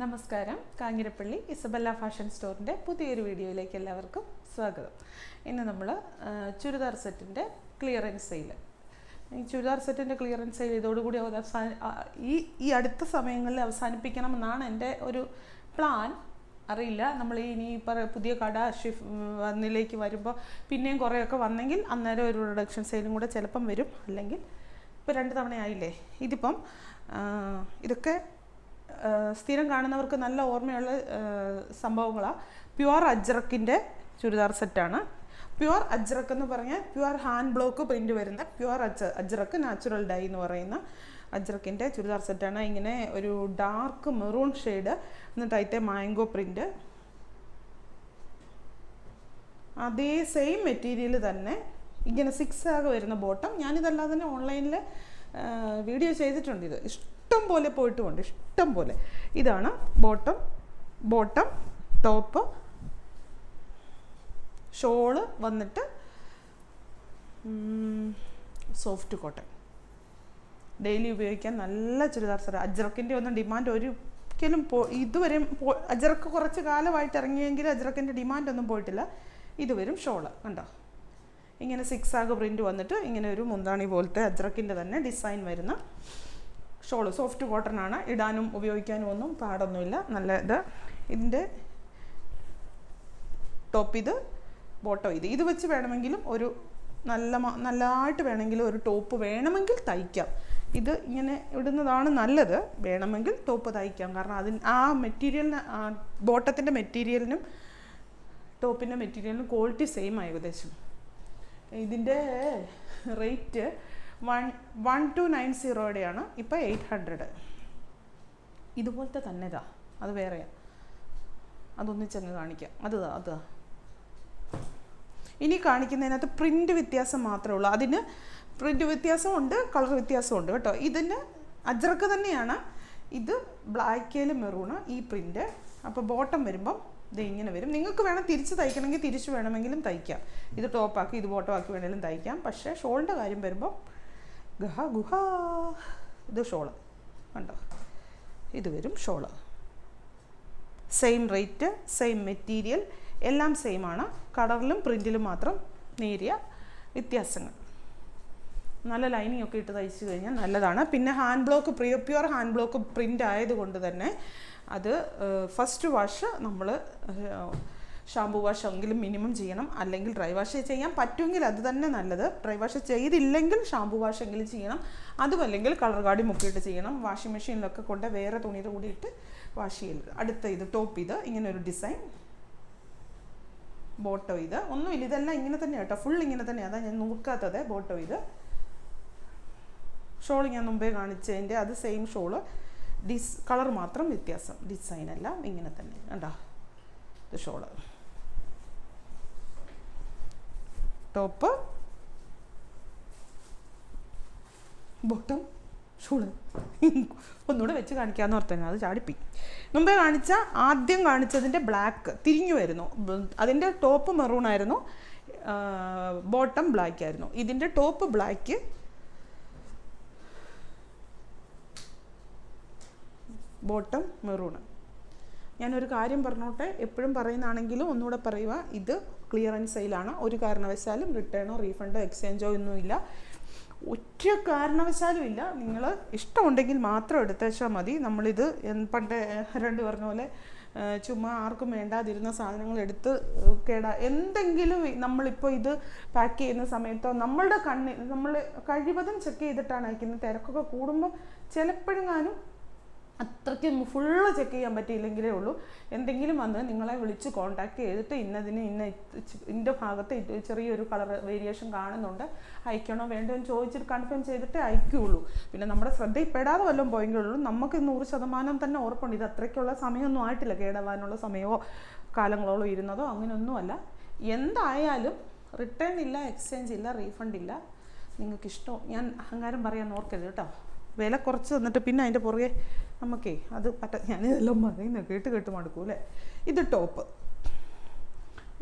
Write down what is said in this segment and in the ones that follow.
നമസ്കാരം. Kanjirappally Isabella fashion സ്റ്റോറിൻ്റെ പുതിയൊരു വീഡിയോയിലേക്ക് എല്ലാവർക്കും സ്വാഗതം. ഇന്ന് നമ്മൾ ചുരിദാർ സെറ്റിൻ്റെ ക്ലിയറൻസ് സെയിൽ, ഈ ചുരിദാർ സെറ്റിൻ്റെ ക്ലിയറൻസ് സെയിൽ ഇതോടുകൂടി ഈ അടുത്ത സമയങ്ങളിൽ അവസാനിപ്പിക്കണമെന്നാണ് എൻ്റെ ഒരു പ്ലാൻ. അറിയില്ല, നമ്മൾ ഇനി പുതിയ കട വന്നിലേക്ക് വരുമ്പോൾ പിന്നെയും കുറേയൊക്കെ വന്നെങ്കിൽ അന്നേരം ഒരു റിഡക്ഷൻ സെയിലും കൂടെ ചിലപ്പം വരും. അല്ലെങ്കിൽ ഇപ്പോൾ 2 തവണയായില്ലേ. ഇതിപ്പം ഇതൊക്കെ സ്ഥിരം കാണുന്നവർക്ക് നല്ല ഓർമ്മയുള്ള സംഭവങ്ങളാണ്. പ്യുവർ അജ്രക്കിൻ്റെ ചുരിദാർ സെറ്റാണ്. പ്യുവർ അജ്രക്ക് എന്ന് പറഞ്ഞാൽ പ്യുവർ ഹാൻഡ് ബ്ലോക്ക് പ്രിൻ്റ് വരുന്ന പ്യുവർ അജ്രക്ക് നാച്ചുറൽ ഡൈ എന്ന് പറയുന്ന അജ്രക്കിൻ്റെ ചുരിദാർ സെറ്റാണ്. ഇങ്ങനെ ഒരു ഡാർക്ക് മെറൂൺ ഷെയ്ഡ്, എന്നിട്ട് അതിൻ്റെ മാംഗോ പ്രിൻ്റ്, അതേ സെയിം മെറ്റീരിയൽ തന്നെ ഇങ്ങനെ 6 ആകെ വരുന്ന ബോട്ടം. ഞാനിതല്ലാതെ തന്നെ ഓൺലൈനിൽ വീഡിയോ ചെയ്തിട്ടുണ്ട്. ഇത് ഇഷ്ടം പോലെ പോയിട്ടുമുണ്ട്, ഇഷ്ടം പോലെ. ഇതാണ് ബോട്ടം ടോപ്പ്. ഷോള് വന്നിട്ട് സോഫ്റ്റ് കോട്ടൺ, ഡെയിലി ഉപയോഗിക്കാൻ നല്ല ചുരിദാർ സെറ്റ്. അജ്രക്കിൻ്റെ ഒന്നും ഡിമാൻഡ് ഒരിക്കലും ഇതുവരെ അജ്രക്ക് കുറച്ച് കാലമായിട്ട് ഇറങ്ങിയെങ്കിൽ അജ്രക്കിൻ്റെ ഡിമാൻഡൊന്നും പോയിട്ടില്ല. ഇതുവരും ഷോള് കണ്ടോ, ഇങ്ങനെ 6 ആകെ പ്രിൻ്റ് വന്നിട്ട് ഇങ്ങനെ ഒരു മുന്താണി പോലത്തെ അജ്രക്കിൻ്റെ തന്നെ ഡിസൈൻ വരുന്ന ഷോള്. സോഫ്റ്റ് കോട്ടൺ ആണ്, ഇടാനും ഉപയോഗിക്കാനും ഒന്നും പാടൊന്നുമില്ല. നല്ല ഇതിൻ്റെ ടോപ്പ് ഇത്, ബോട്ടം ഇത് വെച്ച് വേണമെങ്കിലും ഒരു നല്ലതായിട്ട് വേണമെങ്കിലും ഒരു ടോപ്പ് വേണമെങ്കിൽ തയ്ക്കാം. ഇത് ഇങ്ങനെ ഇടുന്നതാണ് നല്ലത്. വേണമെങ്കിൽ ടോപ്പ് തയ്ക്കാം. കാരണം ആ മെറ്റീരിയലിന്, ബോട്ടത്തിൻ്റെ മെറ്റീരിയലിനും ടോപ്പിൻ്റെ മെറ്റീരിയലിനും ക്വാളിറ്റി സെയിം ഏകദേശം. ഇതിൻ്റെ റേറ്റ് 1290 ഇപ്പോൾ 800. ഇതുപോലത്തെ തന്നെ അത് വേറെയാണ്. അതൊന്നിച്ചങ്ങ് കാണിക്കാം. അതാ ഇനി കാണിക്കുന്നതിനകത്ത് പ്രിൻ്റ് വ്യത്യാസം മാത്രമേ ഉള്ളൂ. അതിന് പ്രിൻ്റ് വ്യത്യാസമുണ്ട്, കളർ വ്യത്യാസമുണ്ട് കേട്ടോ. ഇതിന് അജ്രക്ക് തന്നെയാണ്. ഇത് ബ്ലാക്കിൽ മെറൂണ് ഈ പ്രിൻ്റ്. അപ്പോൾ ബോട്ടം വരുമ്പം ഇത് ഇങ്ങനെ വരും. നിങ്ങൾക്ക് വേണം തിരിച്ച് തയ്ക്കണമെങ്കിൽ തിരിച്ച് വേണമെങ്കിലും തയ്ക്കാം. ഇത് ടോപ്പാക്കി ഇത് ബോട്ടമാക്കി വേണമെങ്കിലും തയ്ക്കാം. പക്ഷേ ഷോളിൻ്റെ കാര്യം വരുമ്പം ഇത് ഷോള് കണ്ടോ, ഇത് വരും shawl. Same rate, same material, എല്ലാം സെയിം ആണ്. കളറിലും പ്രിൻറ്റിലും മാത്രം നേരിയ വ്യത്യാസങ്ങൾ. നല്ല ലൈനിങ് ഒക്കെ ഇട്ട് തയ്ച്ചു കഴിഞ്ഞാൽ നല്ലതാണ്. പിന്നെ hand block, pure hand block print ആയതുകൊണ്ട് തന്നെ അത് ഫസ്റ്റ് വാഷ് നമ്മൾ ഷാമ്പു വാഷ് എങ്കിലും മിനിമം ചെയ്യണം. അല്ലെങ്കിൽ ഡ്രൈ വാഷ് ചെയ്യാൻ പറ്റുമെങ്കിൽ അത് തന്നെ നല്ലത്. ഡ്രൈ വാഷ് ചെയ്തില്ലെങ്കിൽ ഷാമ്പു വാഷ് എങ്കിലും ചെയ്യണം. അതുമല്ലെങ്കിൽ കളർ കാർഡിൽ മുക്കിയിട്ട് ചെയ്യണം. വാഷിംഗ് മെഷീനിലൊക്കെ കൊണ്ട് വേറെ തുണിയുടെ കൂടി ഇട്ട് വാഷ് ചെയ്യരുത്. അടുത്ത ഇത് ടോപ്പ്, ഇത് ഇങ്ങനെ ഒരു ഡിസൈൻ. ബോട്ടോ ഇത് ഒന്നുമില്ല, ഇതെല്ലാം ഇങ്ങനെ തന്നെ കേട്ടോ, ഫുൾ ഇങ്ങനെ തന്നെ. അതാ ഞാൻ നോക്കാത്തത്. ബോട്ടോ ഇത്. ഷോൾ ഞാൻ മുമ്പേ കാണിച്ചതിൻ്റെ അത് സെയിം ഷോള്, കളർ മാത്രം വ്യത്യാസം. ഡിസൈൻ എല്ലാം ഇങ്ങനെ തന്നെ കണ്ടോ. ഇത് ഷോള്, ടോപ്പ്, ബോട്ടം, ഷോള്. ഒന്നുകൂടെ വെച്ച് കാണിക്കാമെന്ന് ഓർത്തന്നെ അത് ചാടിപ്പി. മുമ്പേ ആദ്യം കാണിച്ചതിൻ്റെ ബ്ലാക്ക് തിരിഞ്ഞു വരുന്നു. അതിൻ്റെ ടോപ്പ് മെറൂൺ ആയിരുന്നു, ബോട്ടം ബ്ലാക്ക് ആയിരുന്നു. ഇതിൻ്റെ ടോപ്പ് ബ്ലാക്ക്, ബോട്ടം മെറൂണ്. ഞാനൊരു കാര്യം പറഞ്ഞോട്ടെ, എപ്പോഴും പറയുന്നതാണെങ്കിലും ഒന്നുകൂടെ പറയുക. ഇത് ക്ലിയറൻസ് സെയിലാണ്. ഒരു കാരണവശാലും റിട്ടേണോ റീഫണ്ടോ എക്സ്ചേഞ്ചോ ഒന്നുമില്ല. ഒറ്റ കാരണവശാലും ഇല്ല. നിങ്ങൾ ഇഷ്ടമുണ്ടെങ്കിൽ മാത്രം എടുത്തേച്ചാൽ മതി. നമ്മളിത് പണ്ട് 2 പറഞ്ഞ പോലെ ചുമ്മാ ആർക്കും വേണ്ടാതിരുന്ന സാധനങ്ങൾ എടുത്ത് എന്തെങ്കിലും നമ്മളിപ്പോൾ ഇത് പാക്ക് ചെയ്യുന്ന സമയത്തോ നമ്മളുടെ നമ്മൾ കഴിവതും ചെക്ക് ചെയ്തിട്ടാണ് അയക്കുന്നത്. തിരക്കൊക്കെ കൂടുമ്പോൾ ചിലപ്പോഴെങ്ങാനും അത്രയ്ക്ക് ഫുള്ള് ചെക്ക് ചെയ്യാൻ പറ്റിയില്ലെങ്കിലേ ഉള്ളൂ. എന്തെങ്കിലും വന്ന് നിങ്ങളെ വിളിച്ച് കോൺടാക്ട് ചെയ്തിട്ട് ഇന്ന ഭാഗത്ത് ചെറിയൊരു കളർ വേരിയേഷൻ കാണുന്നുണ്ട്, അയക്കണോ വേണ്ടോ എന്ന് ചോദിച്ചിട്ട് കൺഫേം ചെയ്തിട്ടേ അയക്കുകയുള്ളൂ. പിന്നെ നമ്മുടെ ശ്രദ്ധയിൽപ്പെടാതെ വല്ലതും പോയെങ്കിലുള്ളൂ. നമുക്ക് 100% തന്നെ ഉറപ്പുണ്ട്. ഇത് അത്രയ്ക്കുള്ള സമയമൊന്നും ആയിട്ടില്ല, കേടാവാനുള്ള സമയമോ കാലങ്ങളോളം ഇരുന്നതോ അങ്ങനെയൊന്നുമല്ല. എന്തായാലും റിട്ടേൺ ഇല്ല, എക്സ്ചേഞ്ച് ഇല്ല, റീഫണ്ട് ഇല്ല. നിങ്ങൾക്കിഷ്ടം, ഞാൻ അഹങ്കാരം പറയാൻ ഓർക്കരുത് കേട്ടോ. വില കുറച്ച് തന്നിട്ട് പിന്നെ അതിൻ്റെ പുറകെ അത് ഞാനിതെല്ലാം പറയുന്നത് കേട്ട് മടുക്കൂ അല്ലേ. ഇത് ടോപ്പ്,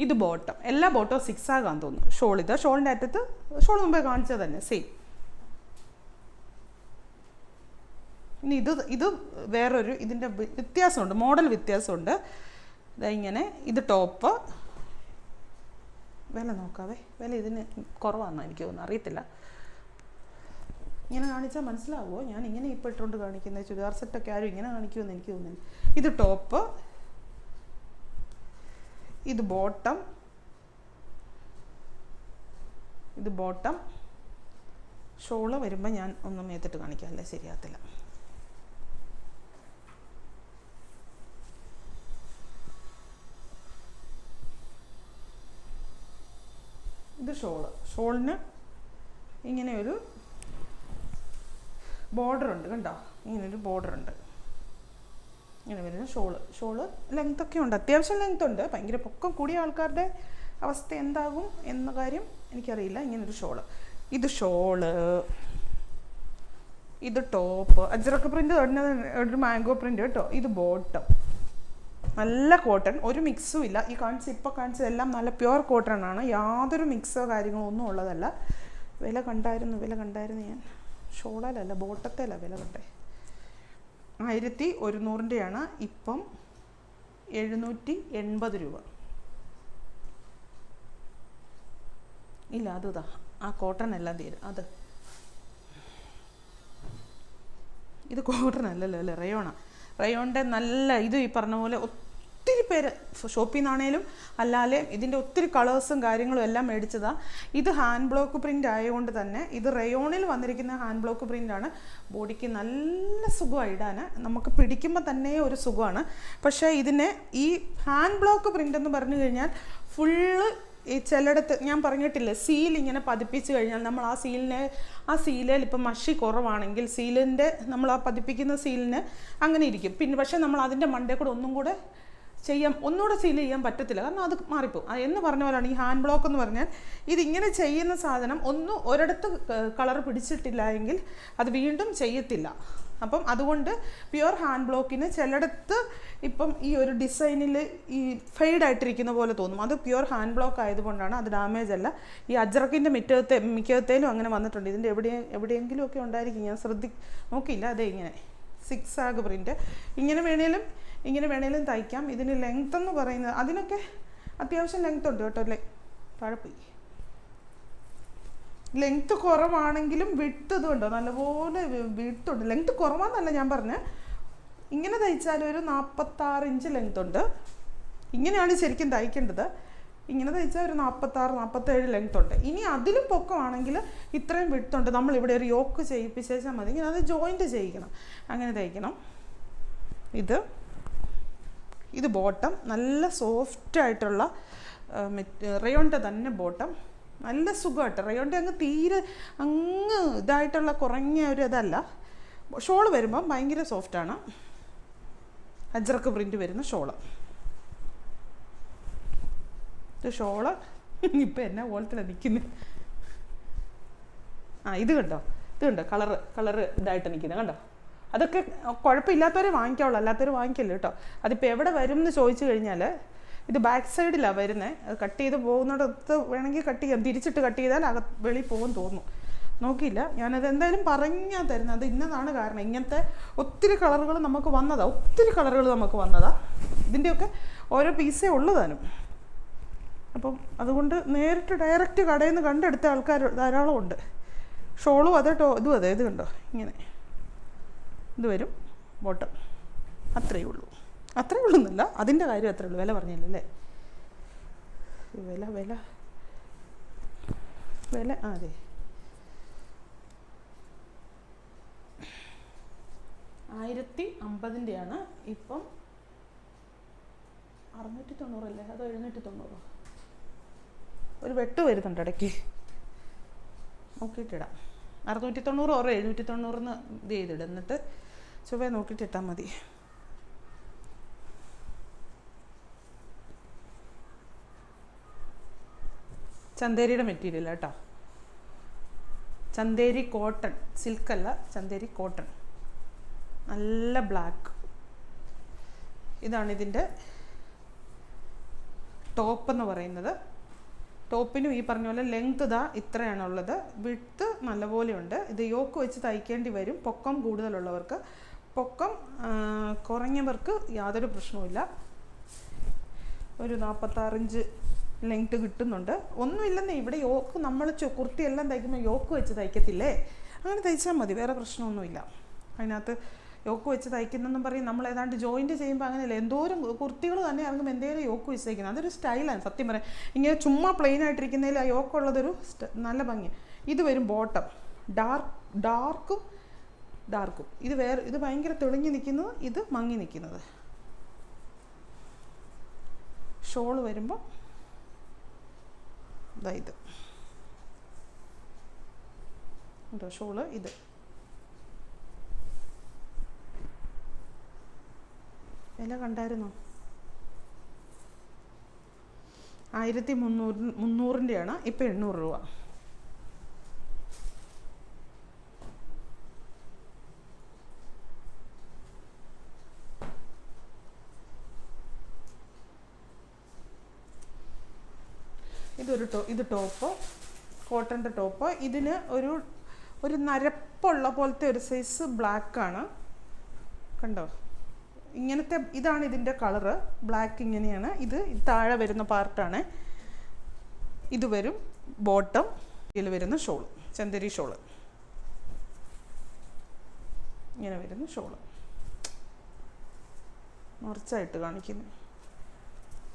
ഇത് ബോട്ടം. എല്ലാ ബോട്ടവും 6 ആകാൻ തോന്നുന്നു. ഷോളിത്, ഷോളിൻ്റെ അറ്റത്ത് ഷോൾ മുമ്പേ കാണിച്ചത് തന്നെ സെയിം. ഇനി ഇത് വേറൊരു ഇതിൻ്റെ വ്യത്യാസമുണ്ട്, മോഡൽ വ്യത്യാസമുണ്ട്. ഇങ്ങനെ ഇത് ടോപ്പ്. വില നോക്കാവേ, വില ഇതിന് കുറവാണെന്ന് എനിക്ക് തോന്നുന്നു, അറിയത്തില്ല. ഇങ്ങനെ കാണിച്ചാൽ മനസ്സിലാവുമോ? ഞാൻ ഇങ്ങനെ ഇപ്പോൾ ഇട്ടുകൊണ്ട് കാണിക്കുന്നത് ചുരിദാർ സെറ്റൊക്കെ ആരും ഇങ്ങനെ കാണിക്കുമെന്ന് എനിക്ക് തോന്നുന്നില്ല. ഇത് ടോപ്പ്, ഇത് ബോട്ടം, ഇത് ബോട്ടം. ഷോള് വരുമ്പോൾ ഞാൻ ഒന്നും മേത്തിട്ട് കാണിക്കാം, അല്ലേ ശരിയാകത്തില്ല. ഇത് ഷോളിന് ഇങ്ങനെ ഒരു ബോർഡർ ഉണ്ട്, കണ്ടോ? ഇങ്ങനൊരു ബോർഡർ ഉണ്ട്. ഇങ്ങനെ വരുന്ന ഷോള് ലെങ്ത്തൊക്കെ ഉണ്ട്, അത്യാവശ്യം ലെങ്ത് ഉണ്ട്. ഭയങ്കര പൊക്കം കൂടിയ ആൾക്കാരുടെ അവസ്ഥ എന്താകും എന്ന കാര്യം എനിക്കറിയില്ല. ഇങ്ങനൊരു ഷോള്, ഇത് ഷോള്, ഇത് ടോപ്പ്. അജ്രക്ക് പ്രിൻ്റ് തന്നെ ഒരു മാംഗോ പ്രിൻ്റ് കേട്ടോ. ഇത് ബോട്ടം, നല്ല കോട്ടൺ, ഒരു മിക്സും ഇല്ല. ഈ ഇപ്പോൾ കാണിച്ചതെല്ലാം നല്ല പ്യുവർ കോട്ടൺ ആണ്, യാതൊരു മിക്സോ കാര്യങ്ങളോ ഒന്നും ഉള്ളതല്ല. വില കണ്ടായിരുന്നു ഞാൻ. ഷോളല്ല, ബോട്ടത്തില വില കണ്ടേ. 1100-ൻ്റെയാണ്, ഇപ്പം 780 രൂപ. ഇല്ല, അതാ ആ കോട്ടൺ എല്ലാം തീരും. ഇത് കോട്ടൺ അല്ലല്ലോ അല്ലേ, റയോണിൻ്റെ നല്ല ഇത് ഈ പറഞ്ഞ പോലെ ഒത്തിരി പേര് ഷോപ്പിൽ നിന്നാണേലും അല്ലാതെ ഇതിൻ്റെ ഒത്തിരി കളേഴ്സും കാര്യങ്ങളും എല്ലാം മേടിച്ചതാണ്. ഇത് ഹാൻഡ് ബ്ലോക്ക് പ്രിൻ്റ് ആയതുകൊണ്ട് തന്നെ ഇത് റയോണിൽ വന്നിരിക്കുന്ന ഹാൻഡ് ബ്ലോക്ക് പ്രിൻ്റാണ്. ബോഡിക്ക് നല്ല സുഖമാണ് ഇടാൻ, നമുക്ക് പിടിക്കുമ്പോൾ തന്നെ ഒരു സുഖമാണ്. പക്ഷേ ഇതിനെ ഈ ഹാൻഡ് ബ്ലോക്ക് പ്രിൻ്റ് എന്ന് പറഞ്ഞു കഴിഞ്ഞാൽ ഫുള്ള് ഈ ചിലയിടത്ത് ഞാൻ പറഞ്ഞിട്ടില്ലേ, സീൽ ഇങ്ങനെ പതിപ്പിച്ച് കഴിഞ്ഞാൽ നമ്മൾ ആ സീലിൽ ഇപ്പം മഷി കുറവാണെങ്കിൽ സീലിൻ്റെ നമ്മൾ ആ പതിപ്പിക്കുന്ന സീലിന് അങ്ങനെ ഇരിക്കും. പിന്നെ പക്ഷേ നമ്മൾ അതിൻ്റെ മണ്ടേ കൂടെ ഒന്നുകൂടെ സീൽ ചെയ്യാൻ പറ്റത്തില്ല, കാരണം അത് മാറിപ്പോവും. എന്ന് പറഞ്ഞ പോലെയാണ് ഈ ഹാൻഡ് ബ്ലോക്ക് എന്ന് പറഞ്ഞാൽ. ഇതിങ്ങനെ ചെയ്യുന്ന സാധനം ഒരിടത്ത് കളർ പിടിച്ചിട്ടില്ല എങ്കിൽ അത് വീണ്ടും ചെയ്യത്തില്ല. അപ്പം അതുകൊണ്ട് പ്യുവർ ഹാൻഡ് ബ്ലോക്കിന് ചിലയിടത്ത് ഇപ്പം ഈ ഒരു ഡിസൈനിൽ ഈ ഫെയ്ഡായിട്ടിരിക്കുന്ന പോലെ തോന്നും. അത് പ്യുവർ ഹാൻഡ് ബ്ലോക്ക് ആയതുകൊണ്ടാണ്, അത് ഡാമേജ് അല്ല. ഈ അജ്രക്കിൻ്റെ മിക്കത്തേലും അങ്ങനെ വന്നിട്ടുണ്ട്. ഇതിൻ്റെ എവിടെയെങ്കിലും ഒക്കെ ഉണ്ടായിരിക്കും, ഞാൻ നോക്കിയില്ല. അതേ ഇങ്ങനെ 6 ആഗ് പ്രിൻ്റ്. ഇങ്ങനെ വേണേലും തയ്ക്കാം. ഇതിന് ലെങ്ത് എന്ന് പറയുന്നത് അതിനൊക്കെ അത്യാവശ്യം ലെങ്ത് ഉണ്ട് കേട്ടോ. താഴെപ്പോയി. ലെങ്ത്ത് കുറവാണെങ്കിലും വിട്ട് ഇതുണ്ടോ നല്ലപോലെ വിട്ടുണ്ട്. ലെങ്ത്ത് കുറവാന്നല്ല ഞാൻ പറഞ്ഞത്, ഇങ്ങനെ തയ്ച്ചാൽ ഒരു 46 ഇഞ്ച് ലെങ്ത് ഉണ്ട്. ഇങ്ങനെയാണ് ശരിക്കും തയ്ക്കേണ്ടത്. ഇങ്ങനെ തയ്ച്ചാൽ ഒരു 46-47 ലെങ്ത് ഉണ്ട്. ഇനി അതിലും പൊക്കമാണെങ്കിൽ ഇത്രയും വിട്ടുണ്ട്. നമ്മളിവിടെ ഒരു യോക്ക് ചെയ്യിപ്പിച്ചാൽ മതി. ഇങ്ങനെ അത് ജോയിൻറ്റ് ചെയ്യിക്കണം, അങ്ങനെ തയ്ക്കണം. ഇത് ബോട്ടം, നല്ല സോഫ്റ്റായിട്ടുള്ള റയോണിൻ്റെ തന്നെ ബോട്ടം. നല്ല സുഖമായിട്ട് റയോണിൻ്റെ തീരെ ഇതായിട്ടുള്ള കുറഞ്ഞ ഒരു ഇതല്ല. ഷോള് വരുമ്പം ഭയങ്കര സോഫ്റ്റാണ്. അജ്രക്ക് പ്രിൻ്റ് വരുന്ന ഷോള്. ഇത് ഷോള് ഇപ്പം എന്നാ പോലത്തിലാണ് നിൽക്കുന്നത്. ഇത് കണ്ടോ കളറ് ഇതായിട്ട് നിൽക്കുന്നത് കണ്ടോ. അതൊക്കെ കുഴപ്പമില്ലാത്തവരെ വാങ്ങിക്കാവുള്ളൂ, അല്ലാത്തവർ വാങ്ങിക്കല്ലോ കേട്ടോ. അതിപ്പോൾ എവിടെ വരും എന്ന് ചോദിച്ചു കഴിഞ്ഞാൽ ഇത് ബാക്ക് സൈഡിലാണ് വരുന്നത്. അത് കട്ട് ചെയ്ത് പോകുന്നിടത്ത് വേണമെങ്കിൽ കട്ട് ചെയ്യാം, തിരിച്ചിട്ട് കട്ട് ചെയ്താൽ വെളിയിൽ പോകുമെന്ന് തോന്നുന്നു. നോക്കിയില്ല ഞാനത്. എന്തായാലും പറഞ്ഞാൽ തരുന്നത് അത് ഇന്നതാണ് കാരണം. ഇങ്ങനത്തെ ഒത്തിരി കളറുകൾ നമുക്ക് വന്നതാണ്. ഇതിൻ്റെയൊക്കെ ഓരോ പീസേ ഉള്ളതാനും. അപ്പം അതുകൊണ്ട് നേരിട്ട് ഡയറക്റ്റ് കടയിൽ നിന്ന് കണ്ടെടുത്ത ആൾക്കാർ ധാരാളം ഉണ്ട്. ഷോളും അതെ ഇതും അതെ. ഇത് കണ്ടോ, ഇങ്ങനെ ഇത് വരും ബോട്ടം. അത്രയേ ഉള്ളൂ എന്നല്ല, അതിൻ്റെ കാര്യം അത്രയേ ഉള്ളൂ. വില പറഞ്ഞില്ലല്ലേ, വില അതെ 1050-ൻ്റെയാണ്. ഇപ്പം 690 അല്ലേ, അതോ 790? ഒരു വെട്ട് വരുന്നുണ്ട് ഇടയ്ക്ക്, നോക്കിയിട്ടിടാം. 690 ഓർ 790 ഇത് ചെയ്തിടും. എന്നിട്ട് ചുവ നോക്കിയിട്ടിട്ടാൽ മതി. ചന്തേരിയുടെ മെറ്റീരിയൽ കേട്ടോ, ചന്തേരി കോട്ടൺ, സിൽക്കല്ല, ചന്തേരി കോട്ടൺ. നല്ല ബ്ലാക്ക്. ഇതാണ് ഇതിൻ്റെ ടോപ്പ് എന്ന് പറയുന്നത്. ടോപ്പിനും ഈ പറഞ്ഞ പോലെ ലെങ്ത് ഇത്രയാണുള്ളത്. വിഡ്ത്ത് നല്ലപോലെ ഉണ്ട്. ഇത് യോക്ക് വെച്ച് തയ്ക്കേണ്ടി വരും പൊക്കം കൂടുതലുള്ളവർക്ക്. പൊക്കം കുറഞ്ഞവർക്ക് യാതൊരു പ്രശ്നവുമില്ല. ഒരു 46 ഇഞ്ച് ലെങ്ത് കിട്ടുന്നുണ്ട്. ഒന്നുമില്ലെന്നേ, ഇവിടെ യോക്ക് നമ്മൾ കുർത്തിയെല്ലാം തയ്ക്കുമ്പോൾ യോക്ക് വെച്ച് തയ്ക്കത്തില്ലേ, അങ്ങനെ തയ്ച്ചാൽ മതി, വേറെ പ്രശ്നമൊന്നുമില്ല. അതിനകത്ത് യോക്ക് വെച്ച് തയ്ക്കുന്നെന്നും പറയും. നമ്മൾ ഏതാണ്ട് ജോയിൻറ്റ് ചെയ്യുമ്പോൾ അങ്ങനെയല്ല, എന്തോരം കുർത്തികൾ തന്നെ ഇറങ്ങുമ്പോൾ എന്തേലും യോക്ക് വെച്ച് തയ്ക്കുന്നത്, അതൊരു സ്റ്റൈലാണ് സത്യം പറയാം. ഇങ്ങനെ ചുമ്മാ പ്ലെയിൻ ആയിട്ടിരിക്കുന്നതിൽ ആ യോക്കുള്ളതൊരു നല്ല ഭംഗി. ഇത് വരും ബോട്ടം, ഡാർക്കും ഇത് വേറെ, ഇത് ഭയങ്കര തെളിഞ്ഞ് നിൽക്കുന്നത്, ഇത് മങ്ങി നിൽക്കുന്നത്. ഷോള് വരുമ്പോൾ ഇത് കേട്ടോ, ഷോള് ഇത്. വില കണ്ടായിരുന്നോ? 1300-ൻ്റെയാണ്, ഇപ്പം 800 രൂപ. ഇത് ടോപ്പ്, കോട്ടൻ്റെ ടോപ്പ്. ഇതിന് ഒരു നരപ്പുള്ള പോലത്തെ ഒരു സൈസ് ബ്ലാക്കാണ്, കണ്ടോ? ഇങ്ങനത്തെ ഇതാണ് ഇതിൻ്റെ കളറ്, ബ്ലാക്ക് ഇങ്ങനെയാണ്. ഇത് താഴെ വരുന്ന പാർട്ടാണ്. ഇത് വരും ബോട്ടം. ഇതിൽ വരുന്ന ഷോള്, ചന്ദേരി ഷോള്, ഇങ്ങനെ വരുന്ന ഷോള്, മറിച്ചായിട്ട് കാണിക്കുന്നു.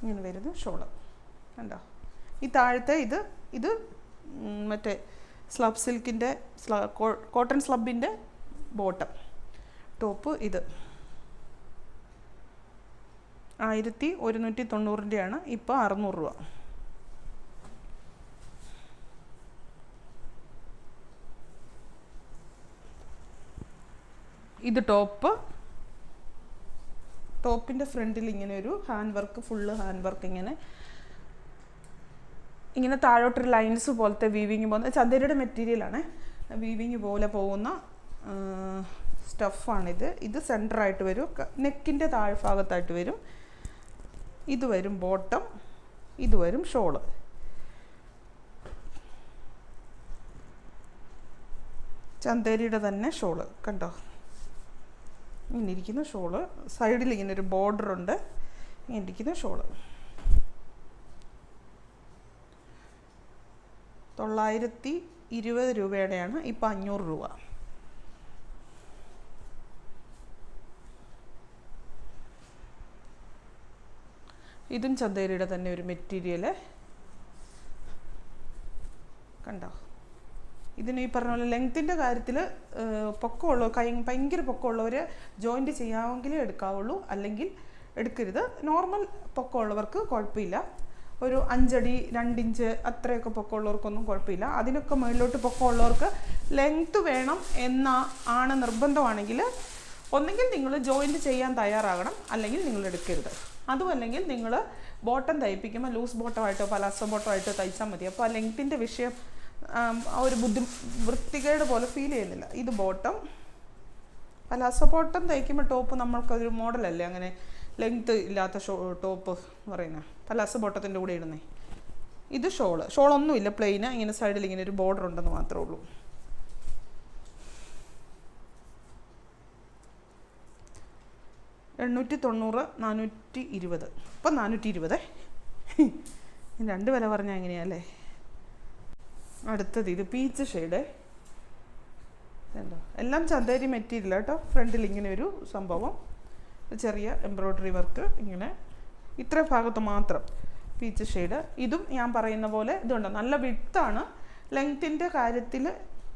ഇങ്ങനെ വരുന്ന ഷോള് കണ്ടോ? ഈ താഴത്തെ ഇത് മറ്റേ സ്ലബ് സിൽക്കിൻ്റെ കോട്ടൺ സ്ലബിൻ്റെ ബോട്ടം. ടോപ്പ് ഇത് 1190-ൻ്റെയാണ്, ഇപ്പോൾ 600 രൂപ. ഇത് ടോപ്പിൻ്റെ ഫ്രണ്ടിൽ ഇങ്ങനെ ഒരു hand work, full hand work, ഇങ്ങനെ താഴോട്ടൊരു ലൈൻസ് പോലത്തെ വീവിങ് പോകുന്ന ചന്ദേരിയുടെ മെറ്റീരിയലാണ്. വീവിങ് പോലെ പോകുന്ന സ്റ്റഫാണിത്. ഇത് സെൻറ്ററായിട്ട് വരും, നെക്കിൻ്റെ താഴ്ഭാഗത്തായിട്ട് വരും. ഇത് വരും ബോട്ടം, ഇത് വരും ഷോള്. ചന്ദേരിയുടെ തന്നെ ഷോള് കണ്ടോ? ഇങ്ങനെ ഇരിക്കുന്ന ഷോള്, സൈഡിൽ ഇങ്ങനെ ഒരു ബോർഡർ ഉണ്ട്, ഇങ്ങനെ ഇരിക്കുന്ന ഷോള്. 920 രൂപയുടെയാണ്, ഇപ്പം 500 രൂപ. ഇതും ചന്ദേരിയുടെ തന്നെ ഒരു മെറ്റീരിയൽ കണ്ടോ? ഇതിന് ഈ പറഞ്ഞ പോലെ ലെങ്ത്തിൻ്റെ കാര്യത്തിൽ പൊക്കമുള്ള ഭയങ്കര പൊക്കമുള്ളവർ ജോയിൻറ്റ് ചെയ്യാമെങ്കിലേ എടുക്കാവുള്ളൂ, അല്ലെങ്കിൽ എടുക്കരുത്. നോർമൽ പൊക്കമുള്ളവർക്ക് കുഴപ്പമില്ല. ഒരു 5 അടി 2 ഇഞ്ച് അത്രയൊക്കെ പൊക്കമുള്ളവർക്കൊന്നും കുഴപ്പമില്ല. അതിനൊക്കെ മുകളിലോട്ട് പൊക്കമുള്ളവർക്ക് ലെങ്ത്ത് വേണം ആണ് നിർബന്ധമാണെങ്കിൽ ഒന്നെങ്കിൽ നിങ്ങൾ ജോയിൻറ്റ് ചെയ്യാൻ തയ്യാറാകണം, അല്ലെങ്കിൽ നിങ്ങൾ എടുക്കരുത്. അതുമല്ലെങ്കിൽ നിങ്ങൾ ബോട്ടം തയ്പ്പിക്കുമ്പോൾ ലൂസ് ബോട്ടമായിട്ടോ പലാസോ ബോട്ടമായിട്ടോ തയ്ച്ചാൽ മതി. അപ്പോൾ ആ ലെങ്ത്തിൻ്റെ വിഷയം ആ ഒരു വൃത്തികേട് പോലെ ഫീൽ ചെയ്യുന്നില്ല. ഇത് ബോട്ടം. പലാസോ ബോട്ടം തയ്ക്കുമ്പോൾ ടോപ്പ് നമ്മൾക്കൊരു മോഡലല്ലേ അങ്ങനെ ലെങ്ത്ത് ഇല്ലാത്ത ടോപ്പ് പറയുന്നത്, പലാസോ ബോട്ടത്തിൻ്റെ കൂടെ ഇടുന്നേ. ഇത് ഷോളൊന്നുമില്ല, പ്ലെയിന്, ഇങ്ങനെ സൈഡിൽ ഇങ്ങനെ ഒരു ബോർഡർ ഉണ്ടെന്ന് മാത്രമേ ഉള്ളൂ. $890, 420. ഇപ്പം 420. രണ്ട് വില പറഞ്ഞാൽ എങ്ങനെയല്ലേ. അടുത്തത് ഇത് പീച്ച് ഷെയ്ഡ്. എല്ലാം ചന്ദേരി മെറ്റീരിയൽ കേട്ടോ. ഫ്രണ്ടിൽ ഇങ്ങനെ ഒരു സംഭവം, ചെറിയ എംബ്രോയ്ഡറി വർക്ക്, ഇങ്ങനെ ഇത്ര ഭാഗത്ത് മാത്രം പീച്ച് ഷെയ്ഡ്. ഇതും ഞാൻ പറയുന്ന പോലെ ഇതുണ്ട്, നല്ല വിഡ്ത്താണ്. ലെങ്ത്തിൻ്റെ കാര്യത്തിൽ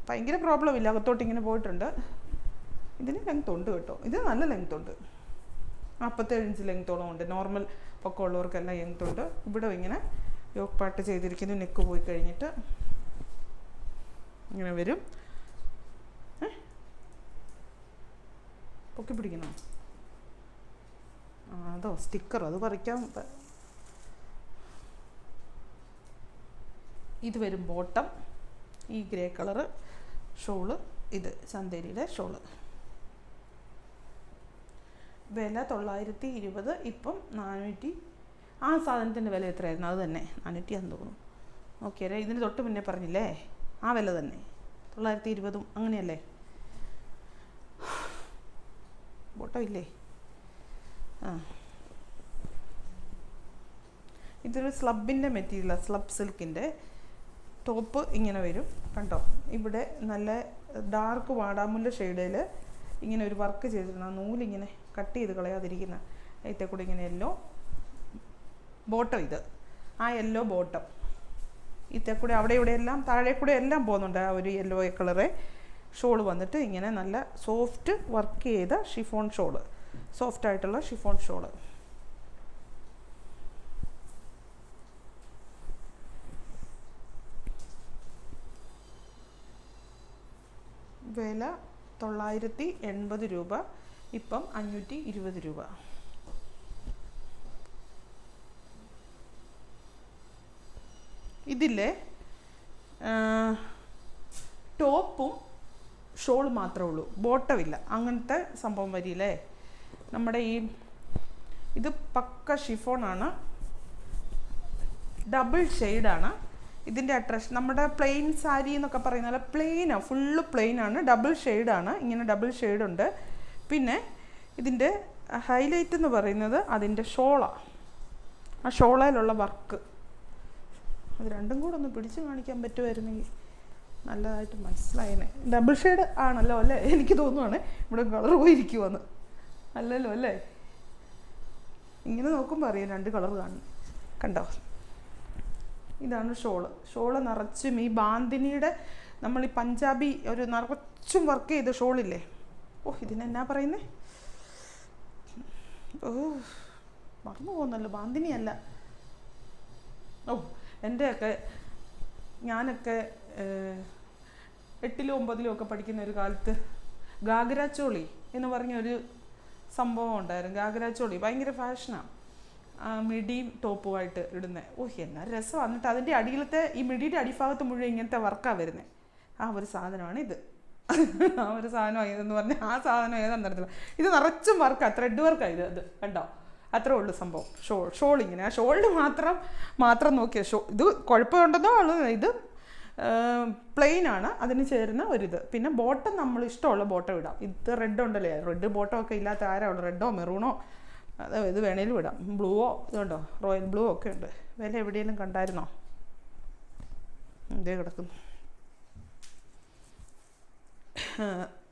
ഭയങ്കര പ്രോബ്ലം ഇല്ല, അകത്തോട്ട് ഇങ്ങനെ പോയിട്ടുണ്ട്. ഇതിന് ലെങ്ത് ഉണ്ട് കേട്ടോ, ഇത് നല്ല ലെങ്ത് ഉണ്ട്, 47 ഇഞ്ച് ലെങ്ത്തോളം ഉണ്ട്. നോർമൽ ഒക്കെ ഉള്ളവർക്കെല്ലാം ലെങ്ത് ഉണ്ട്. ഇവിടെ ഇങ്ങനെ യോക്ക് പാട്ട് ചെയ്തിരിക്കുന്നു. നെക്ക് പോയി കഴിഞ്ഞിട്ട് ഇങ്ങനെ വരും. പൊക്കി പിടിക്കണോ? അതോ സ്റ്റിക്കർ, അത് പറിക്കാൻ. ഇത് വരും ബോട്ടം, ഈ ഗ്രേ കളറ് ഷോള്. ഇത് ചന്ദേരിയുടെ ഷോള്. വില 920, ഇപ്പം 400. ആ സാധനത്തിൻ്റെ വില എത്രയായിരുന്നു? അത് തന്നെ 400 ആണെന്ന് തോന്നുന്നു. ഓക്കെ, ഇതിന് തൊട്ട് മുന്നേ പറഞ്ഞില്ലേ ആ വില തന്നെ, 920 അങ്ങനെയല്ലേ. ബോട്ടം ഇല്ലേ? ഇതൊരു സ്ലബിൻ്റെ മെറ്റീരിയലാണ്, സ്ലബ് സിൽക്കിൻ്റെ. ടോപ്പ് ഇങ്ങനെ വരും കണ്ടോ. ഇവിടെ നല്ല ഡാർക്ക് വാടാമുല്ല ഷെയ്ഡിൽ ഇങ്ങനെ ഒരു വർക്ക് ചെയ്തിട്ടുണ്ട്. ആ നൂലിങ്ങനെ കട്ട് ചെയ്ത് കളയാതിരിക്കുന്ന അതിൽ കൂടെ ഇങ്ങനെ യെല്ലോ ബോട്ടം. ഇത് ആ യെല്ലോ ബോട്ടം ഇതിൽ കൂടെ അവിടെ ഇവിടെ എല്ലാം താഴെ കൂടെ എല്ലാം പോകുന്നുണ്ട്. ആ ഒരു യെല്ലോ കളറ് ഷോള് വന്നിട്ട് ഇങ്ങനെ നല്ല സോഫ്റ്റ് വർക്ക് ചെയ്ത ഷിഫോൺ ഷോള്, സോഫ്റ്റായിട്ടുള്ള ഷിഫോൺ ഷോള്. വില 980 രൂപ, ഇപ്പം 520 രൂപ. ഇതിലെ ടോപ്പും ഷോൾ മാത്രമേ ഉള്ളൂ, ബോട്ടമില്ല. അങ്ങനത്തെ സംഭവം വരില്ലേ നമ്മുടെ ഈ. ഇത് പക്ക ഷിഫോണാണ്, ഡബിൾ ഷെയ്ഡാണ്. ഇതിൻ്റെ അട്രാക്ഷൻ നമ്മുടെ പ്ലെയിൻ സാരി എന്നൊക്കെ പറയുന്ന പോലെ പ്ലെയിനാണ്, ഫുള്ള് പ്ലെയിനാണ്, ഡബിൾ ഷെയ്ഡാണ്. ഇങ്ങനെ ഡബിൾ ഷെയ്ഡുണ്ട്. പിന്നെ ഇതിൻ്റെ ഹൈലൈറ്റ് എന്ന് പറയുന്നത് അതിൻ്റെ ഷോളാണ്, ആ ഷോളയിലുള്ള വർക്ക്. അത് രണ്ടും കൂടെ ഒന്ന് പിടിച്ച് കാണിക്കാൻ പറ്റുമായിരുന്നെങ്കിൽ നല്ലതായിട്ട് മനസ്സിലായേനെ. ഡബിൾ ഷെയ്ഡ് ആണല്ലോ അല്ലേ? എനിക്ക് തോന്നുവാണ് ഇവിടെ കളർ പോയിരിക്കുമെന്ന്. അല്ലല്ലോ അല്ലേ? ഇങ്ങനെ നോക്കുമ്പോൾ അറിയാം രണ്ട് കളർ കാണും. കണ്ടോ? ഇതാണ് ഷോള് നിറച്ചും ഈ ബാന്തിനിയുടെ നമ്മൾ ഈ പഞ്ചാബി ഒരു നിറച്ചും വർക്ക് ചെയ്ത ഷോളില്ലേ. ഇതിനെന്നാ പറയുന്നേ? മറന്നു പോകുന്നല്ലോ, ബാന്തിനിയല്ല. ഞാനൊക്കെ 8ലും 9ലും ഒക്കെ പഠിക്കുന്ന ഒരു കാലത്ത് ഗാഗ്രാച്ചോളി എന്ന് പറഞ്ഞൊരു സംഭവം ഉണ്ടായിരുന്നു. ഗാഗ്രാച്ചോളി ഭയങ്കര ഫാഷനാണ്, മിഡിയും ടോപ്പുമായിട്ട് ഇടുന്നത്. എന്നാ രസം. എന്നിട്ട് അതിൻ്റെ അടിയിലത്തെ ഈ മിഡിയുടെ അടിഭാഗത്ത് മുഴുവൻ ഇങ്ങനത്തെ വർക്കാണ് വരുന്നത്. ആ ഒരു സാധനമാണ് ഇത്. ആ ഒരു സാധനം ഇതെന്ന് പറഞ്ഞാൽ ആ സാധനം ഏതാണെന്ന് അറിയത്തില്ല. ഇത് നിറച്ചും വർക്കാണ്, ത്രെഡ് വർക്കാണ് ഇത് കണ്ടോ. അത്രേ ഉള്ളൂ സംഭവം. ഷോൾ ഇങ്ങനെ ആ ഷോളിന് മാത്രം നോക്കിയ ഇത് കുഴപ്പമുണ്ടെന്നോ ഉള്ളത്. ഇത് പ്ലെയിനാണ്, അതിന് ചേരുന്ന ഒരിത്. പിന്നെ ബോട്ടം നമ്മൾ ഇഷ്ടമുള്ള ബോട്ടം ഇടാം. ഇത് റെഡ് ഉണ്ടല്ലേ, റെഡ് ബോട്ടം ഒക്കെ ഇല്ലാത്ത ആരാ ഉള്ളത്? റെഡോ മെറൂണോ അത് ഇത് വേണേലും ഇടാം. ബ്ലൂവോ ഇതുണ്ടോ, റോയൽ ബ്ലൂ ഒക്കെ ഉണ്ട്. വില എവിടെയെങ്കിലും കണ്ടായിരുന്നോ? ഇതേ കിടക്കുന്നു.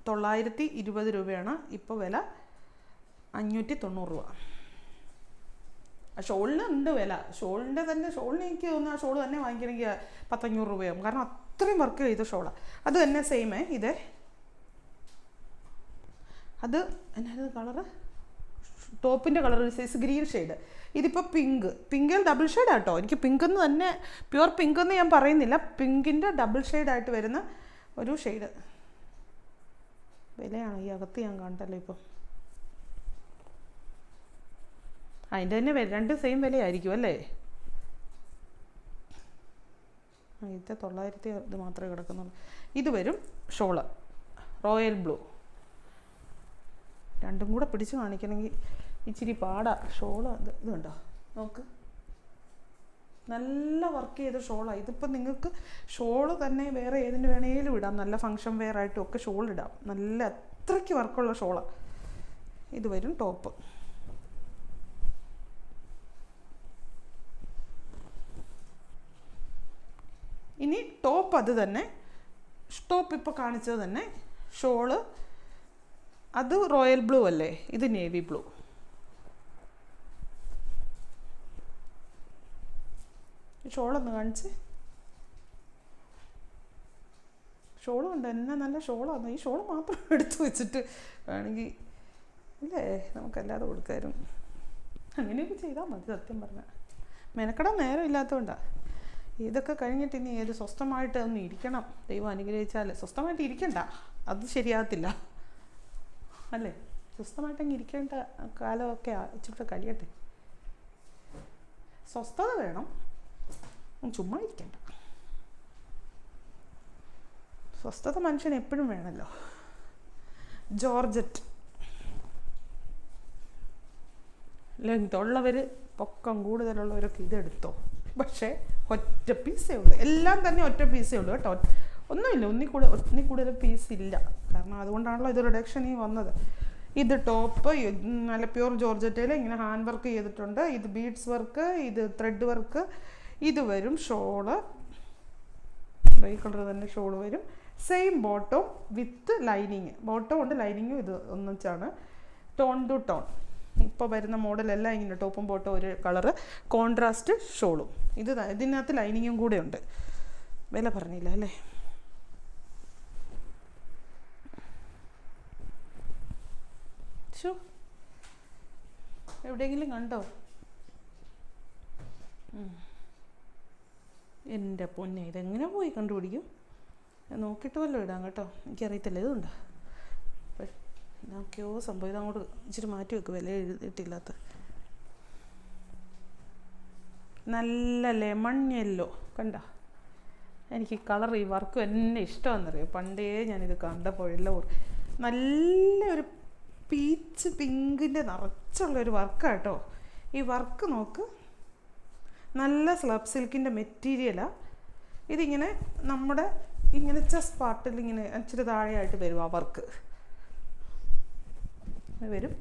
920 രൂപയാണ് ഇപ്പോൾ വില. 590 രൂപ. ആ ഷോളിന് ഉണ്ട് വില. ഷോളിന് എനിക്ക് തോന്നുന്നു ആ ഷോൾ തന്നെ വാങ്ങിക്കണമെങ്കിൽ 100-500 രൂപയാകും. കാരണം അത്രയും വർക്ക് ചെയ്ത ഷോളാണ്. അത് തന്നെ സെയിമേ. ഇതേ അത് എന്നായിരുന്നു കളറ്? ടോപ്പിൻ്റെ കളർ ഒരു സൈസ് ഗ്രീൻ ഷെയ്ഡ്. ഇതിപ്പോൾ പിങ്കിൽ ഡബിൾ ഷെയ്ഡാണ് കേട്ടോ. എനിക്ക് പിങ്കെന്ന് തന്നെ പ്യുവർ പിങ്കെന്ന് ഞാൻ പറയുന്നില്ല, പിങ്കിൻ്റെ ഡബിൾ ഷെയ്ഡായിട്ട് വരുന്ന ഒരു ഷെയ്ഡ്. വിലയാണ് ഈ അകത്ത് ഞാൻ കണ്ടല്ലോ ഇപ്പം. അതിൻ്റെ തന്നെ രണ്ട് സെയിം വിലയായിരിക്കും അല്ലേ? ഇത് 900 ഇത് മാത്രമേ കിടക്കുന്നുള്ളൂ. ഇത് വരും ഷോള് റോയൽ ബ്ലൂ. രണ്ടും കൂടെ പിടിച്ച് കാണിക്കണമെങ്കിൽ ഇച്ചിരി പാടാ. ഷോള് ഇത് കണ്ടോ, നോക്ക്, നല്ല വർക്ക് ചെയ്ത ഷോളാണ്. ഇതിപ്പോൾ നിങ്ങൾക്ക് ഷോള് തന്നെ വേറെ ഏതിന് വേണേലും ഇടാം. നല്ല ഫങ്ഷൻ വെയർ ആയിട്ടും ഒക്കെ ഷോൾ ഇടാം. നല്ല അത്രയ്ക്ക് വർക്കുള്ള ഷോളാണ്. ഇത് വരും ടോപ്പ്. ഇനി ടോപ്പ് അത് തന്നെ, ടോപ്പ് ഇപ്പോൾ കാണിച്ചത് തന്നെ. ഷോള് അത് റോയൽ ബ്ലൂ അല്ലേ, ഇത് നേവി ബ്ലൂ. ഷോളൊന്ന് കാണിച്ച്. ഷോളും ഉണ്ട്, എന്നാ നല്ല ഷോളാണ്. ഈ ഷോൾ മാത്രം എടുത്തു വെച്ചിട്ട് വേണമെങ്കിൽ ഇല്ലേ നമുക്കല്ലാതെ കൊടുക്കായിരുന്നു. അങ്ങനെയൊക്കെ ചെയ്താൽ മതി. സത്യം പറഞ്ഞാൽ മെനക്കെടാൻ നേരം ഇല്ലാത്തതുകൊണ്ടാണ്. ഇതൊക്കെ കഴിഞ്ഞിട്ട് ഇനി ഏത് സ്വസ്ഥമായിട്ട് ഒന്ന് ഇരിക്കണം. ദൈവം അനുഗ്രഹിച്ചാൽ സ്വസ്ഥമായിട്ട് ഇരിക്കണ്ട, അത് ശരിയാകത്തില്ല അല്ലേ? സ്വസ്ഥമായിട്ടങ്ങ് ഇരിക്കേണ്ട കാലമൊക്കെ ഇച്ചിരി കഴിയട്ടെ. സ്വസ്ഥത വേണം, ചുമ്മാ ഇരിക്കണ്ട. സ്വസ്ഥത മനുഷ്യന് എപ്പോഴും വേണമല്ലോ. ജോർജറ്റ് ലെങ്ത് ഉള്ളവർ, പൊക്കം കൂടുതലുള്ളവരൊക്കെ ഇതെടുത്തോ. പക്ഷേ ഒറ്റ പീസേ ഉള്ളൂ, എല്ലാം തന്നെ ഒറ്റ പീസേ ഉള്ളൂ കേട്ടോ. ഒന്നുമില്ല, ഒന്നിൽ കൂടുതൽ പീസ് ഇല്ല. കാരണം അതുകൊണ്ടാണല്ലോ ഇത് റിഡക്ഷനിൽ വന്നത്. ഇത് ടോപ്പ് നല്ല പ്യൂർ ജോർജറ്റയിൽ ഇങ്ങനെ ഹാൻഡ് വർക്ക് ചെയ്തിട്ടുണ്ട്. ഇത് ബീഡ്സ് വർക്ക്, ഇത് ത്രെഡ് വർക്ക്. ഇത് വരും ഷോള്, ഈ കളർ തന്നെ ഷോള് വരും. Same bottom with lining, bottom ഉണ്ട് ലൈനിങ്ങും ഇത് ഒന്നിച്ചാണ്. ടോൺ ടു ടോൺ ഇപ്പോൾ വരുന്ന മോഡലെല്ലാം ഇങ്ങനെ ടോപ്പും ബോട്ടം ഒരു കളറ്, കോൺട്രാസ്റ്റ് ഷോളും. ഇതിനകത്ത് ലൈനിങ്ങും കൂടെ ഉണ്ട്. വില പറഞ്ഞില്ല അല്ലേ? എവിടെയെങ്കിലും കണ്ടോ? എൻ്റെ പൊന്നെ, ഇതെങ്ങനെ പോയി കണ്ടുപിടിക്കും? നോക്കിയിട്ട് വല്ലതും ഇടാം കേട്ടോ, എനിക്കറിയത്തില്ല. ഇതുണ്ടോ? നോക്കിയോ സംഭവം. ഇതങ്ങോട്ട് ഇച്ചിരി മാറ്റി വെക്കും, വില എഴുതിയിട്ടില്ലാത്ത നല്ല ലെമൺ യെല്ലോ. കണ്ട, എനിക്ക് കളർ ഈ വർക്ക് എന്നെ ഇഷ്ടമാണെന്നറിയാം. പണ്ടേ ഞാനിത് കണ്ടപ്പോഴെല്ലാം നല്ലൊരു പീച്ച് പിങ്കിൻ്റെ നിറച്ചുള്ളൊരു വർക്കാട്ടോ. ഈ വർക്ക് നോക്ക്, നല്ല സ്ലബ് സിൽക്കിൻ്റെ മെറ്റീരിയലാണ്. ഇതിങ്ങനെ നമ്മുടെ ഇങ്ങനെ ചെസ്റ്റ് പാർട്ടിൽ ഇങ്ങനെ ഇച്ചിരി താഴെയായിട്ട് വരും ആ വർക്ക് വരും.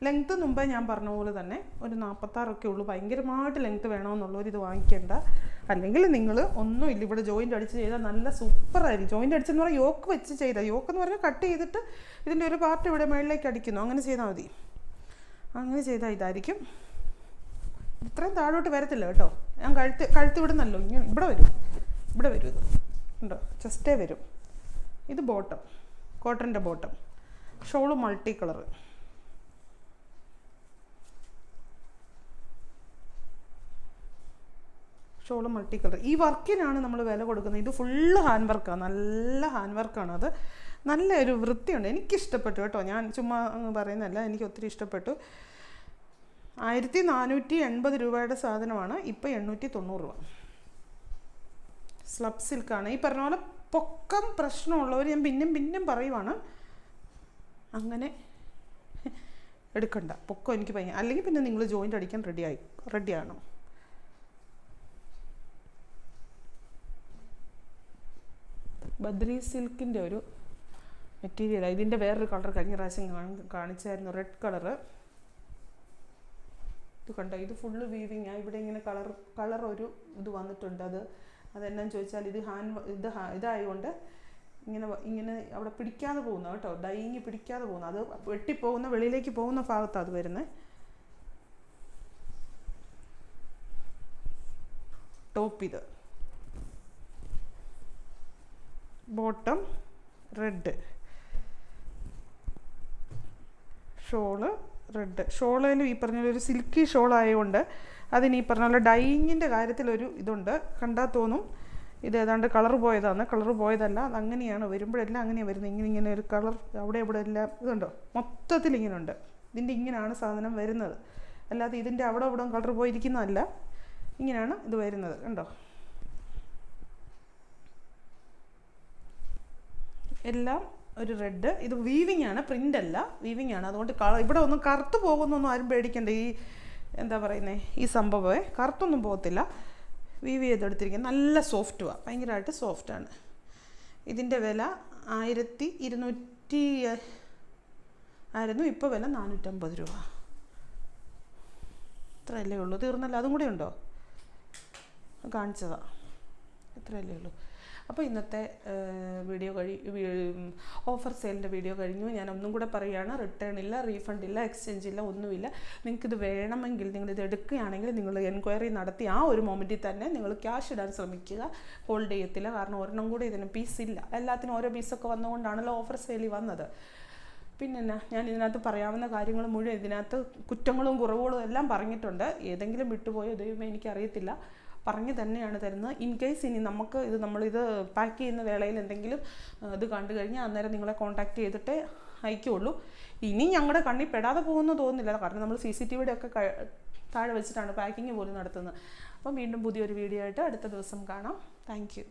ലെങ്ത്ത് മുമ്പേ ഞാൻ പറഞ്ഞ പോലെ തന്നെ ഒരു 46 ഉള്ളൂ. ഭയങ്കരമായിട്ട് ലെങ്ത്ത് വേണമെന്നുള്ളവർ ഇത് വാങ്ങിക്കേണ്ട. അല്ലെങ്കിൽ നിങ്ങൾ ഒന്നുമില്ല, ഇവിടെ ജോയിൻ്റ് അടിച്ച് ചെയ്താൽ നല്ല സൂപ്പറായിരിക്കും. ജോയിൻ്റ് അടിച്ചെന്ന് പറഞ്ഞാൽ യോക്ക് വെച്ച് ചെയ്താൽ, യോക്ക് എന്ന് പറഞ്ഞാൽ കട്ട് ചെയ്തിട്ട് ഇതിൻ്റെ ഒരു പാർട്ട് ഇവിടെ മുകളിലേക്ക് അടിക്കുന്നു, അങ്ങനെ ചെയ്താൽ മതി. അങ്ങനെ ചെയ്താൽ ഇതായിരിക്കും. ഇത്രയും താഴോട്ട് വരത്തില്ല കേട്ടോ. ഞാൻ കഴുത്ത് വിടുന്നല്ലോ, ഇങ്ങനെ ഇവിടെ വരും ഇത് ഉണ്ടോ, ചെസ്റ്റേ വരും. ഇത് ബോട്ടം, കോട്ടൻ്റെ bottom. Shawl multi colour. Shawl multi colour. ഈ വർക്കിനാണ് നമ്മൾ വില കൊടുക്കുന്നത്. ഇത് ഫുള്ള് ഹാൻഡ് വർക്കാണ്, നല്ല ഹാൻഡ് വർക്കാണ്. അത് നല്ലൊരു വൃത്തിയുണ്ട്, എനിക്കിഷ്ടപ്പെട്ടു കേട്ടോ. ഞാൻ ചുമ്മാ പറയുന്നതല്ല, എനിക്ക് ഒത്തിരി ഇഷ്ടപ്പെട്ടു. 1480 രൂപയുടെ സാധനമാണ്, ഇപ്പോൾ 890 രൂപ. സ്ലബ് സിൽക്കാണ്. ഈ പറഞ്ഞ പോലെ പൊക്കം പ്രശ്നമുള്ളവർ ഞാൻ പിന്നെയും പറയുവാണ്, അങ്ങനെ എടുക്കണ്ട. പൊക്കം എനിക്ക് ഭയങ്കര, അല്ലെങ്കിൽ പിന്നെ നിങ്ങൾ ജോയിൻ്റ് അടിക്കാൻ റെഡിയാണ്. ബദ്രി സിൽക്കിൻ്റെ ഒരു മെറ്റീരിയലാണ്. ഇതിൻ്റെ വേറൊരു കളർ കഴിഞ്ഞ പ്രാവശ്യം കാണിച്ചായിരുന്നു, റെഡ് കളറ്. ഇത് കണ്ടോ, ഇത് ഫുള്ള് വീവിങ്. ഇവിടെ ഇങ്ങനെ കളർ ഒരു ഇത് വന്നിട്ടുണ്ട്. അതെന്നാന്ന് ചോദിച്ചാൽ ഇതായതുകൊണ്ട് ഇങ്ങനെ അവിടെ പിടിക്കാതെ പോകുന്ന കേട്ടോ, ഡൈയിങ് പിടിക്കാതെ പോകുന്ന, അത് വെട്ടിപ്പോകുന്ന വെളിയിലേക്ക് പോകുന്ന ഭാഗത്താണ് അത് വരുന്നത്. ടോപ്പ് ഇത് ബോട്ടം റെഡ്, ഷോള് റെഡ്. ഷോളിലും ഈ പറഞ്ഞ ഒരു സിൽക്കി ഷോളായതുകൊണ്ട് അതിന് ഈ പറഞ്ഞ പോലെ ഡൈയിങ്ങിൻ്റെ കാര്യത്തിലൊരു ഇതുണ്ട്. കണ്ടാൽ തോന്നും ഇത് ഏതാണ്ട് കളർ പോയതാണ്. കളർ പോയതല്ല, അതങ്ങനെയാണ് വരുമ്പോഴെല്ലാം അങ്ങനെയാണ് വരുന്നത്. ഇങ്ങനെ ഒരു കളർ അവിടെ ഇവിടെ എല്ലാം ഇതുണ്ടോ, മൊത്തത്തിൽ ഇങ്ങനെ ഉണ്ട്. ഇതിൻ്റെ ഇങ്ങനെയാണ് സാധനം വരുന്നത്, അല്ലാതെ ഇതിൻ്റെ അവിടെ കളർ പോയിരിക്കുന്നതല്ല. ഇങ്ങനെയാണ് ഇത് വരുന്നത്, കണ്ടോ. എല്ലാം ഒരു റെഡ്. ഇത് വീവിങ് ആണ്, പ്രിൻ്റ് അല്ല, വീവിങ് ആണ്. അതുകൊണ്ട് ഇവിടെ ഒന്നും കറുത്ത് പോകുന്നൊന്നും ആരും പേടിക്കണ്ട. ഈ എന്താ പറയുന്നത്, ഈ സംഭവമേ കറുത്തൊന്നും പോകത്തില്ല. വീവ് ചെയ്തെടുത്തിരിക്കുന്നത് നല്ല സോഫ്റ്റുമാണ്, ഭയങ്കരമായിട്ട് സോഫ്റ്റാണ്. ഇതിൻ്റെ വില 1200 ആയിരുന്നു, ഇപ്പോൾ വില 450 രൂപ. ഇത്രയല്ലേ ഉള്ളൂ, തീർന്നല്ലോ. അതും കൂടെ ഉണ്ടോ, കാണിച്ചതാണ്. ഇത്രയല്ലേ ഉള്ളൂ. അപ്പോൾ ഇന്നത്തെ വീഡിയോ ഓഫർ സെയിലിൻ്റെ വീഡിയോ കഴിഞ്ഞു. ഞാൻ ഒന്നും കൂടെ പറയുകയാണ്, റിട്ടേൺ ഇല്ല, റീഫണ്ട് ഇല്ല, എക്സ്ചേഞ്ച് ഇല്ല, ഒന്നുമില്ല. നിങ്ങൾക്കിത് വേണമെങ്കിൽ, നിങ്ങളിത് എടുക്കുകയാണെങ്കിൽ നിങ്ങൾ എൻക്വയറി നടത്തി ആ ഒരു മൊമെൻറ്റിൽ തന്നെ നിങ്ങൾ ക്യാഷ് ഇടാൻ ശ്രമിക്കുക. ഹോൾഡ് ചെയ്യത്തില്ല, കാരണം ഒരെണ്ണം കൂടെ ഇതിന് പീസില്ല. എല്ലാത്തിനും ഓരോ പീസൊക്കെ വന്നുകൊണ്ടാണല്ലോ ഓഫർ സെയിലിൽ വന്നത്. പിന്നെ ഞാൻ ഇതിനകത്ത് പറയാവുന്ന കാര്യങ്ങൾ മുഴുവൻ ഇതിനകത്ത് കുറ്റങ്ങളും കുറവുകളും എല്ലാം പറഞ്ഞിട്ടുണ്ട്. ഏതെങ്കിലും വിട്ടുപോയോ ദൈവമേ എനിക്കറിയത്തില്ല, പറഞ്ഞ് തന്നെയാണ് തരുന്നത്. ഇൻ കേസ് ഇനി നമ്മളിത് പാക്ക് ചെയ്യുന്ന വേളയിൽ എന്തെങ്കിലും ഇത് കണ്ടു കഴിഞ്ഞാൽ അന്നേരം നിങ്ങളെ കോൺടാക്റ്റ് ചെയ്തിട്ടേ അയക്കുകയുള്ളൂ. ഇനി ഞങ്ങളുടെ കണ്ണിൽ പെടാതെ പോകുമെന്ന് തോന്നുന്നില്ല, കാരണം നമ്മൾ CCTV ഒക്കെ താഴെ വെച്ചിട്ടാണ് പാക്കിങ് പോലും നടത്തുന്നത്. അപ്പം വീണ്ടും പുതിയൊരു വീഡിയോ ആയിട്ട് അടുത്ത ദിവസം കാണാം. Thank you.